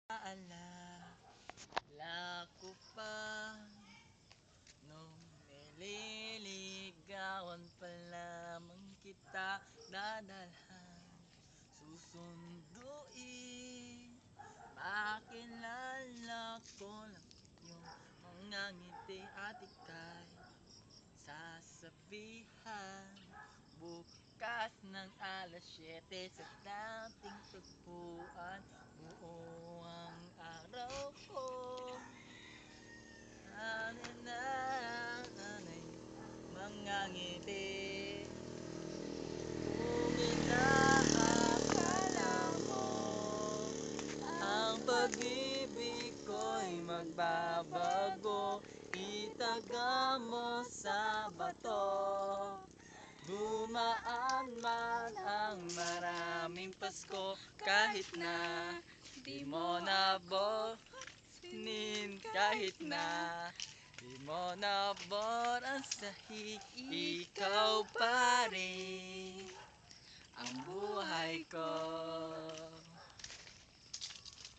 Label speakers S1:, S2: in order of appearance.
S1: Alala ko pa nung nililigawan pa lamang kita dadalhan susunduin. Makilala ko lang yung mga ngiti at ika'y sasabihan. Bukas ng alas 7 sa dating tagpuan, buo ang araw ko. Nanay, mga ngiti. Kung inaakala mo ang pag-ibig ko'y magbabago, itaga mo sa bato. Dumaan man ang maraming Pasko, kahit na di mo nabosinin, kahit na di mo nabor ang sahig, ikaw pa rin ang